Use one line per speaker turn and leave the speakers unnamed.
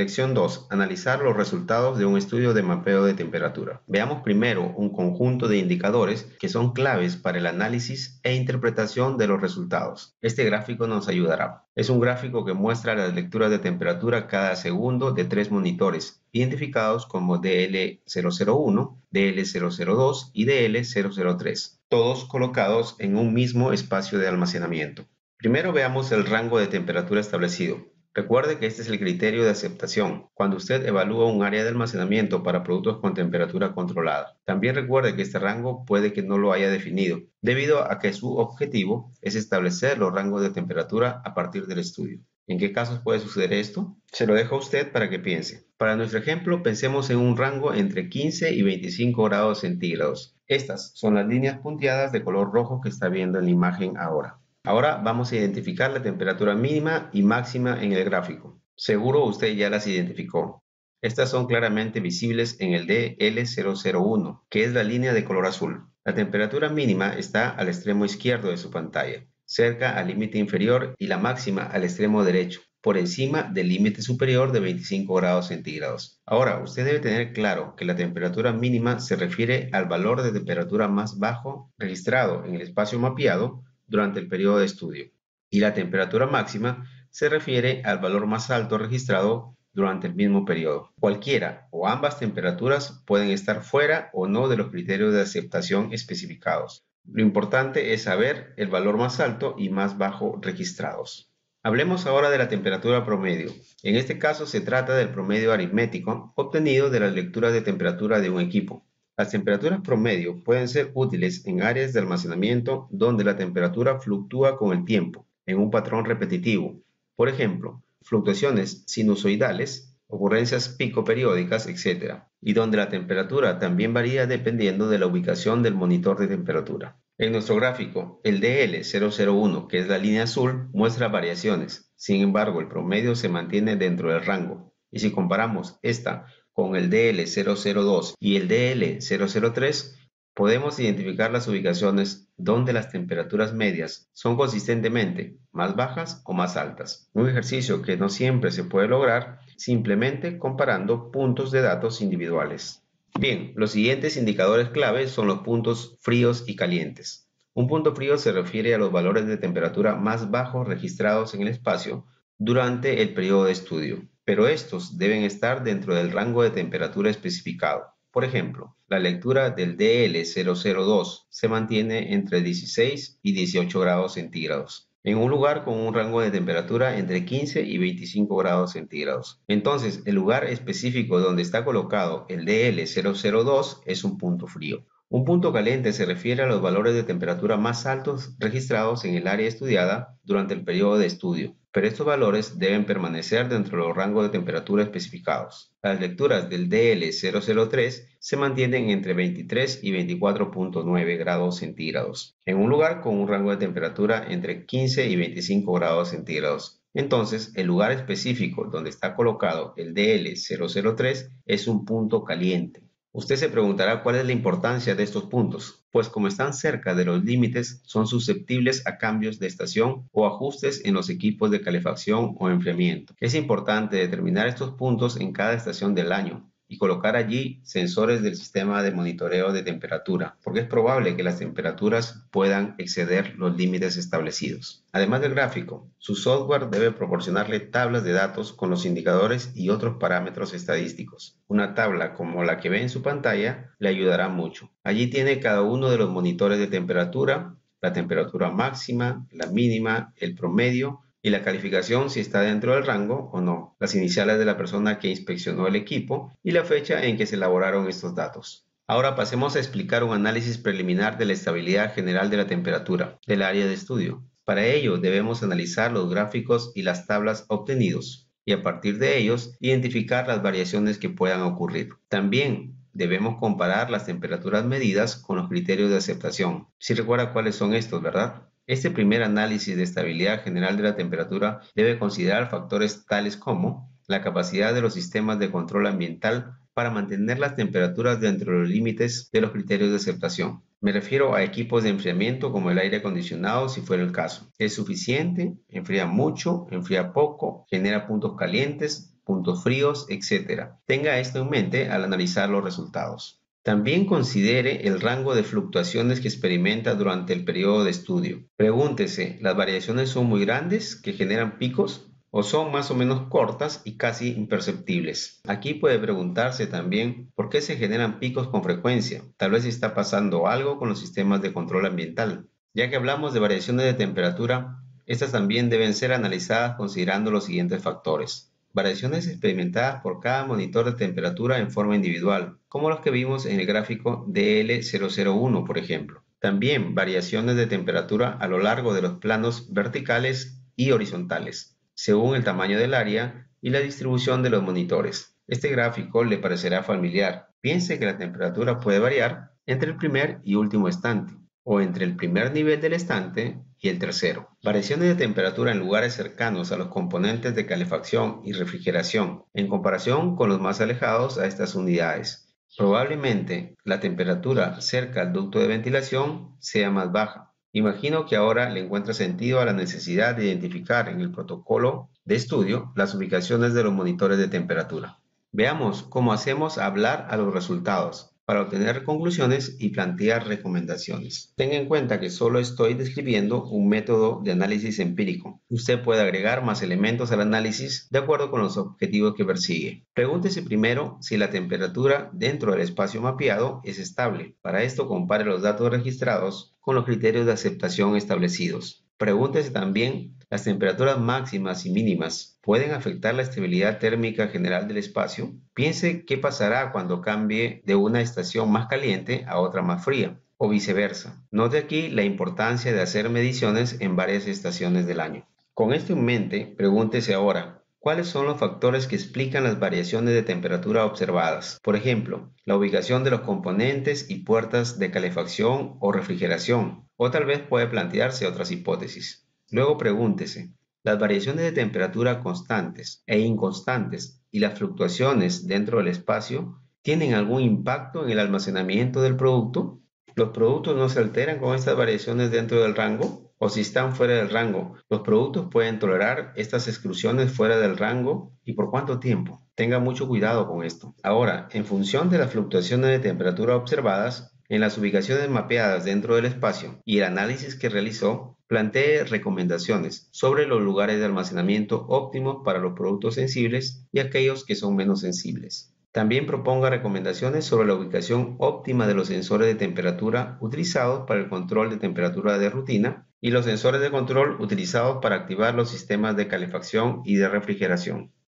Lección 2. Analizar los resultados de un estudio de mapeo de temperatura. Veamos primero un conjunto de indicadores que son claves para el análisis e interpretación de los resultados. Este gráfico nos ayudará. Es un gráfico que muestra las lecturas de temperatura cada segundo de 3 monitores, identificados como DL001, DL002 y DL003, todos colocados en un mismo espacio de almacenamiento. Primero veamos el rango de temperatura establecido. Recuerde que este es el criterio de aceptación cuando usted evalúa un área de almacenamiento para productos con temperatura controlada. También recuerde que este rango puede que no lo haya definido, debido a que su objetivo es establecer los rangos de temperatura a partir del estudio. ¿En qué casos puede suceder esto? Se lo dejo a usted para que piense. Para nuestro ejemplo, pensemos en un rango entre 15 y 25 grados centígrados. Estas son las líneas punteadas de color rojo que está viendo en la imagen ahora. Ahora vamos a identificar la temperatura mínima y máxima en el gráfico. Seguro usted ya las identificó. Estas son claramente visibles en el DL001, que es la línea de color azul. La temperatura mínima está al extremo izquierdo de su pantalla, cerca al límite inferior, y la máxima al extremo derecho, por encima del límite superior de 25 grados centígrados. Ahora, usted debe tener claro que la temperatura mínima se refiere al valor de temperatura más bajo registrado en el espacio mapeado durante el periodo de estudio, y la temperatura máxima se refiere al valor más alto registrado durante el mismo periodo. Cualquiera o ambas temperaturas pueden estar fuera o no de los criterios de aceptación especificados. Lo importante es saber el valor más alto y más bajo registrados. Hablemos ahora de la temperatura promedio. En este caso se trata del promedio aritmético obtenido de las lecturas de temperatura de un equipo. Las temperaturas promedio pueden ser útiles en áreas de almacenamiento donde la temperatura fluctúa con el tiempo, en un patrón repetitivo. Por ejemplo, fluctuaciones sinusoidales, ocurrencias pico periódicas, etc. Y donde la temperatura también varía dependiendo de la ubicación del monitor de temperatura. En nuestro gráfico, el DL001, que es la línea azul, muestra variaciones. Sin embargo, el promedio se mantiene dentro del rango. Y si comparamos esta con el DL002 y el DL003, podemos identificar las ubicaciones donde las temperaturas medias son consistentemente más bajas o más altas. Un ejercicio que no siempre se puede lograr simplemente comparando puntos de datos individuales. Bien, los siguientes indicadores clave son los puntos fríos y calientes. Un punto frío se refiere a los valores de temperatura más bajos registrados en el espacio durante el periodo de estudio, pero estos deben estar dentro del rango de temperatura especificado. Por ejemplo, la lectura del DL002 se mantiene entre 16 y 18 grados centígrados, en un lugar con un rango de temperatura entre 15 y 25 grados centígrados. Entonces, el lugar específico donde está colocado el DL002 es un punto frío. Un punto caliente se refiere a los valores de temperatura más altos registrados en el área estudiada durante el periodo de estudio, pero estos valores deben permanecer dentro de los rangos de temperatura especificados. Las lecturas del DL003 se mantienen entre 23 y 24.9 grados centígrados, en un lugar con un rango de temperatura entre 15 y 25 grados centígrados. Entonces, el lugar específico donde está colocado el DL003 es un punto caliente. Usted se preguntará cuál es la importancia de estos puntos, pues como están cerca de los límites, son susceptibles a cambios de estación o ajustes en los equipos de calefacción o enfriamiento. Es importante determinar estos puntos en cada estación del año y colocar allí sensores del sistema de monitoreo de temperatura, porque es probable que las temperaturas puedan exceder los límites establecidos. Además del gráfico, su software debe proporcionarle tablas de datos con los indicadores y otros parámetros estadísticos. Una tabla como la que ve en su pantalla le ayudará mucho. Allí tiene cada uno de los monitores de temperatura, la temperatura máxima, la mínima, el promedio y la calificación si está dentro del rango o no, las iniciales de la persona que inspeccionó el equipo y la fecha en que se elaboraron estos datos. Ahora pasemos a explicar un análisis preliminar de la estabilidad general de la temperatura del área de estudio. Para ello debemos analizar los gráficos y las tablas obtenidos y a partir de ellos identificar las variaciones que puedan ocurrir. También debemos comparar las temperaturas medidas con los criterios de aceptación. Si recuerda cuáles son estos, ¿verdad? Este primer análisis de estabilidad general de la temperatura debe considerar factores tales como la capacidad de los sistemas de control ambiental para mantener las temperaturas dentro de los límites de los criterios de aceptación. Me refiero a equipos de enfriamiento como el aire acondicionado si fuera el caso. ¿Es suficiente? ¿Enfría mucho? ¿Enfría poco? ¿Genera puntos calientes? puntos fríos, etc. Tenga esto en mente al analizar los resultados. También considere el rango de fluctuaciones que experimenta durante el periodo de estudio. Pregúntese, ¿las variaciones son muy grandes que generan picos o son más o menos cortas y casi imperceptibles? Aquí puede preguntarse también por qué se generan picos con frecuencia. Tal vez está pasando algo con los sistemas de control ambiental. Ya que hablamos de variaciones de temperatura, estas también deben ser analizadas considerando los siguientes factores. Variaciones experimentadas por cada monitor de temperatura en forma individual, como los que vimos en el gráfico DL001, por ejemplo. También variaciones de temperatura a lo largo de los planos verticales y horizontales, según el tamaño del área y la distribución de los monitores. Este gráfico le parecerá familiar. Piense que la temperatura puede variar entre el primer y último estante, o entre el primer nivel del estante y el tercero. Variaciones de temperatura en lugares cercanos a los componentes de calefacción y refrigeración, en comparación con los más alejados a estas unidades. Probablemente la temperatura cerca al ducto de ventilación sea más baja. Imagino que ahora le encuentra sentido a la necesidad de identificar en el protocolo de estudio las ubicaciones de los monitores de temperatura. Veamos cómo hacemos hablar a los resultados para obtener conclusiones y plantear recomendaciones. Tenga en cuenta que solo estoy describiendo un método de análisis empírico. Usted puede agregar más elementos al análisis de acuerdo con los objetivos que persigue. Pregúntese primero si la temperatura dentro del espacio mapeado es estable. Para esto, compare los datos registrados con los criterios de aceptación establecidos. Pregúntese también, ¿las temperaturas máximas y mínimas pueden afectar la estabilidad térmica general del espacio? Piense qué pasará cuando cambie de una estación más caliente a otra más fría, o viceversa. Note aquí la importancia de hacer mediciones en varias estaciones del año. Con esto en mente, pregúntese ahora, ¿cuáles son los factores que explican las variaciones de temperatura observadas? Por ejemplo, la ubicación de los componentes y puertas de calefacción o refrigeración, o tal vez puede plantearse otras hipótesis. Luego pregúntese, ¿las variaciones de temperatura constantes e inconstantes y las fluctuaciones dentro del espacio tienen algún impacto en el almacenamiento del producto? ¿Los productos no se alteran con estas variaciones dentro del rango? O si están fuera del rango, ¿los productos pueden tolerar estas exclusiones fuera del rango y por cuánto tiempo? Tenga mucho cuidado con esto. Ahora, en función de las fluctuaciones de temperatura observadas, en las ubicaciones mapeadas dentro del espacio y el análisis que realizó, plantee recomendaciones sobre los lugares de almacenamiento óptimos para los productos sensibles y aquellos que son menos sensibles. También proponga recomendaciones sobre la ubicación óptima de los sensores de temperatura utilizados para el control de temperatura de rutina y los sensores de control utilizados para activar los sistemas de calefacción y de refrigeración.